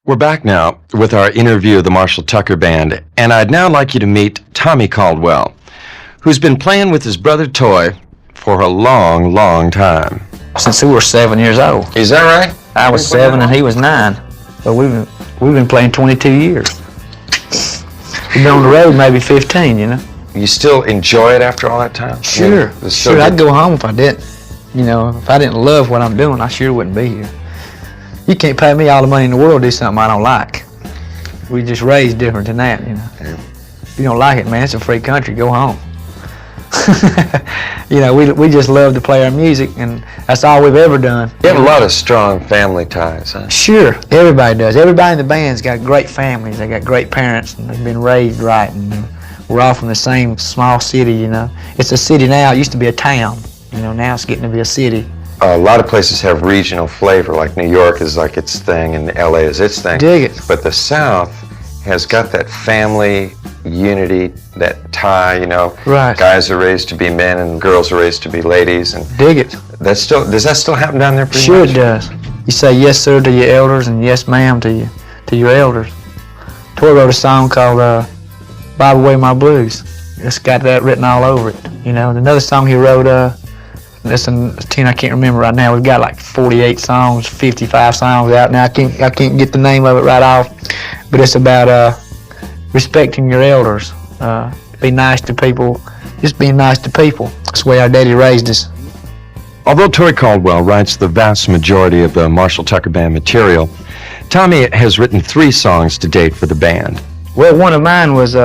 We're back now with our interview of the Marshall Tucker Band, and I'd now like you to meet Tommy Caldwell, who's been playing with his brother Toy for a long, long time. Since we were 7 years old. Is that right? I was 7 and he was 9. So we've been playing 22 years. We've been on the road maybe 15, you know. You still enjoy it after all that time? Sure. Yeah, sure, I'd go home if I didn't. You know, if I didn't love what I'm doing, I sure wouldn't be here. You can't pay me all the money in the world to do something I don't like. We just raised different than that, you know. Yeah. If you don't like it, man, it's a free country, go home. You know, we just love to play our music, and that's all we've ever done. You have a lot of strong family ties, huh? Sure, everybody does. Everybody in the band's got great families. They got great parents, and they've been raised right. And we're all from the same small city, you know. It's a city now. It used to be a town. You know, now it's getting to be a city. A lot of places have regional flavor, like New York is like its thing, and LA is its thing. Dig it. But the South has got that family unity, that tie, you know. Right. Guys are raised to be men and girls are raised to be ladies. And dig it. Does that still happen down there pretty sure much? It does. You say yes sir to your elders and yes ma'am to your elders. Toy wrote a song called By the Way My Blues. It's got that written all over it. You know, another song he wrote, that's a 10 I can't remember right now. We've got like 48 songs, 55 songs out now. I can't get the name of it right off, but it's about respecting your elders. Be nice to people. Just being nice to people. That's the way our daddy raised us. Although Toy Caldwell writes the vast majority of the Marshall Tucker Band material, Tommy has written 3 songs to date for the band. Well, one of mine was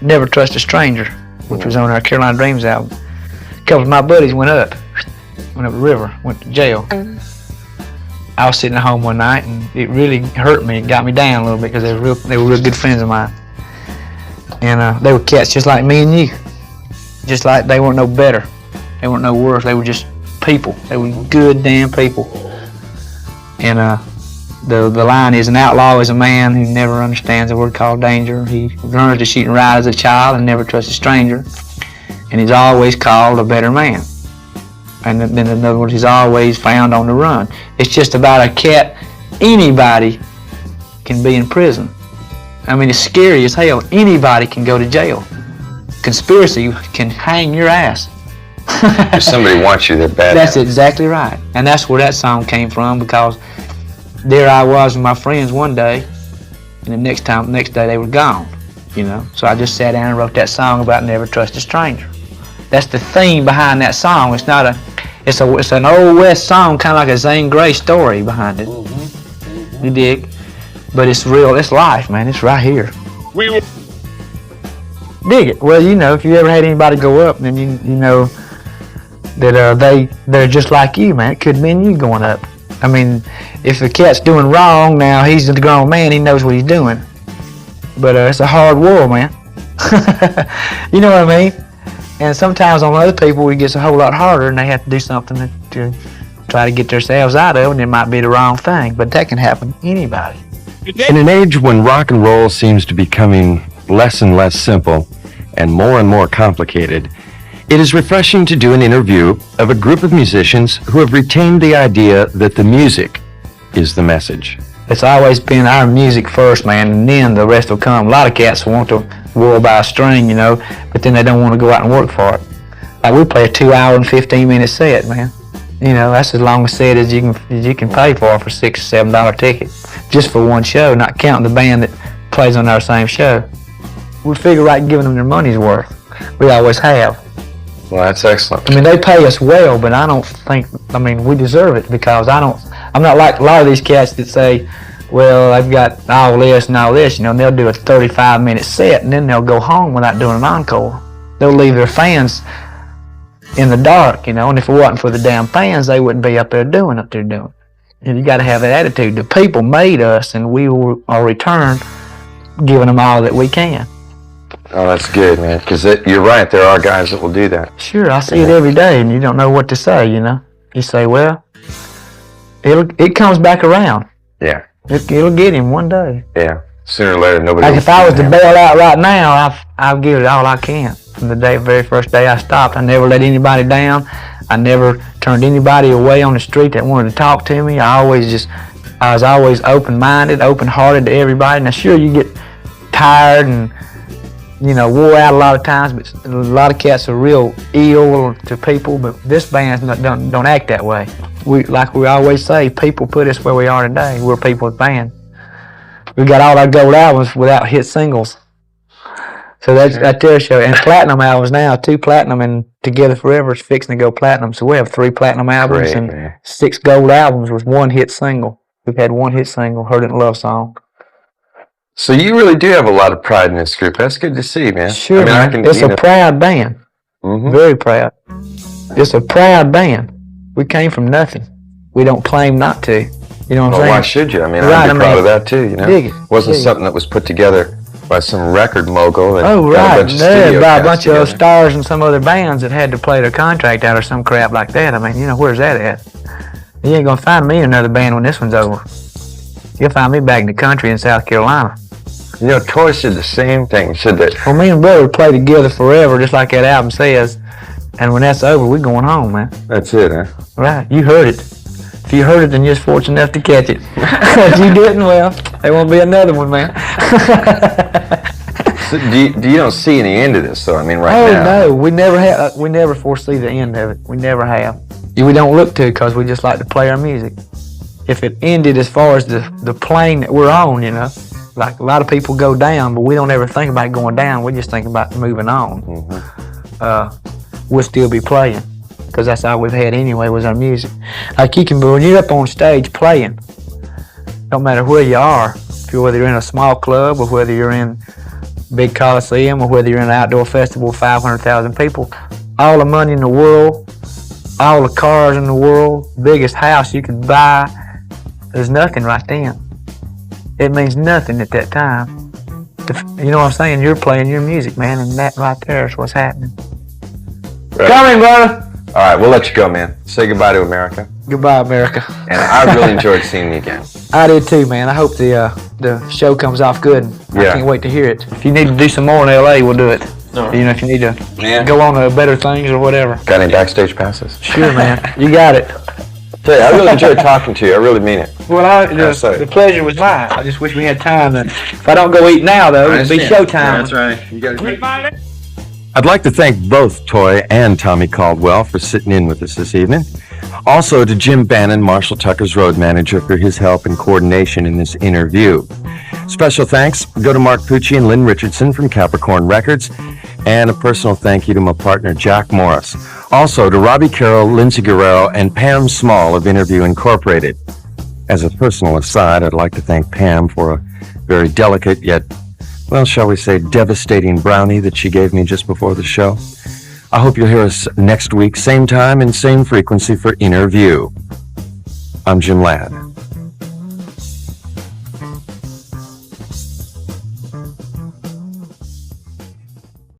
Never Trust a Stranger, which was on our Carolina Dreams album. A couple of my buddies went up the river, went to jail. I was sitting at home one night, and it really hurt me. It got me down a little bit because they were real good friends of mine. And they were cats just like me and you. Just like they weren't no better. They weren't no worse. They were just people. They were good damn people. And the line is, an outlaw is a man who never understands a word called danger. He learns to shoot and ride as a child and never trusts a stranger. And he's always called a better man. And then in other words, he's always found on the run. It's just about a cat. Anybody can be in prison. I mean, it's scary as hell. Anybody can go to jail. Conspiracy can hang your ass. If somebody wants you, they're bad. That's exactly right. And that's where that song came from, because there I was with my friends one day, and the next day they were gone, you know. So I just sat down and wrote that song about never trust a stranger. That's the theme behind that song. It's not it's an old West song, kind of like a Zane Grey story behind it. You dig? But it's real, it's life, man. It's right here. Dig it. Well, you know, if you ever had anybody go up, then you know that they're just like you, man. It could mean you going up. I mean, if the cat's doing wrong, now he's a grown man, he knows what he's doing. But it's a hard world, man. You know what I mean? And sometimes on other people, it gets a whole lot harder, and they have to do something to try to get themselves out of it, and it might be the wrong thing. But that can happen to anybody. In an age when rock and roll seems to be becoming less and less simple and more complicated, it is refreshing to do an interview of a group of musicians who have retained the idea that the music is the message. It's always been our music first, man, and then the rest will come. A lot of cats want to whirl by a string, you know, but then they don't want to go out and work for it. Like, we play a 2-hour and 15-minute set, man. You know, that's as long a set as you can pay for $6 or $7 ticket, just for one show, not counting the band that plays on our same show. We figure right giving them their money's worth. We always have. Well, that's excellent. I mean, they pay us well, but I don't think, I mean, we deserve it, because I'm not like a lot of these cats that say, well, they've got all this and all this, you know, and they'll do a 35-minute set and then they'll go home without doing an encore. They'll leave their fans in the dark, you know, and if it wasn't for the damn fans, they wouldn't be up there doing what they're doing. And you got to have that attitude. The people made us, and we will return giving them all that we can. Oh, that's good, man, because you're right, there are guys that will do that. Sure, I see it every day, and you don't know what to say, you know. You say, well, it comes back around. Yeah. It'll get him one day. Yeah, sooner or later, nobody. Like, if I was to bail out right now, I'll give it all I can. From the very first day I stopped, I never let anybody down. I never turned anybody away on the street that wanted to talk to me. I always just I was always open-minded, open-hearted to everybody. Now, sure, you get tired and, you know, wore out a lot of times, but a lot of cats are real ill to people, but this band don't act that way. Like we always say, people put us where we are today. We're a people's band. We got all our gold albums without hit singles. So that tells you. And platinum albums now, 2 platinum and Together Forever is fixing to go platinum. So we have 3 platinum albums and 6 gold albums with 1 hit single. We've had 1 hit single, Heard It in Love Song. So you really do have a lot of pride in this group. That's good to see, man. Sure, man. It's a proud band. Mm-hmm. Very proud. It's a proud band. We came from nothing. We don't claim not to. You know what I'm saying? Why should you? I mean, I'd be proud of that too, you know? Dig it. Wasn't something that was put together by some record mogul. That right. By a bunch of stars and some other bands that had to play their contract out or some crap like that. I mean, you know, where's that at? You ain't gonna find me in another band when this one's over. You'll find me back in the country in South Carolina. You know, Toy said the same thing. He said that. Well, me and Brother play together forever, just like that album says. And when that's over, we're going home, man. That's it, huh? Right. You heard it. If you heard it, then you're just fortunate enough to catch it. If you didn't, well, there won't be another one, man. So you don't see any end of this, though? I mean, now. Oh, no. We never have. We never foresee the end of it. We never have. We don't look to, because we just like to play our music. If it ended as far as the plane that we're on, you know, like a lot of people go down, but we don't ever think about going down. We just think about moving on. Mm-hmm. We'll still be playing, because that's all we've had anyway, was our music. Like when you're up on stage playing, don't matter where you are, whether you're in a small club or whether you're in big coliseum or whether you're in an outdoor festival with 500,000 people, all the money in the world, all the cars in the world, biggest house you could buy, there's nothing right then. It means nothing at that time. You know what I'm saying? You're playing your music, man, and that right there is what's happening. Right. Coming, brother. All right, we'll let you go, man. Say goodbye to America. Goodbye, America. And I really enjoyed seeing you again. I did too, man. I hope the show comes off good. I can't wait to hear it. If you need to do some more in L.A., we'll do it. Right. You know, if you need to go on to better things or whatever. Got any backstage passes? Sure, man. You got it. Tell you, I really enjoyed talking to you. I really mean it. Well, the pleasure was mine. I just wish we had time. If I don't go eat now, though, it'd be showtime. That's right. You got it. I'd like to thank both Toy and Tommy Caldwell for sitting in with us this evening. Also to Jim Bannon, Marshall Tucker's road manager, for his help and coordination in this interview. Special thanks go to Mark Pucci and Lynn Richardson from Capricorn Records, and a personal thank you to my partner Jack Morris. Also to Robbie Carroll, Lindsay Guerrero, and Pam Small of Interview Incorporated. As a personal aside, I'd like to thank Pam for a very delicate yet, well, shall we say, devastating brownie that she gave me just before the show. I hope you'll hear us next week, same time and same frequency for Interview. I'm Jim Ladd.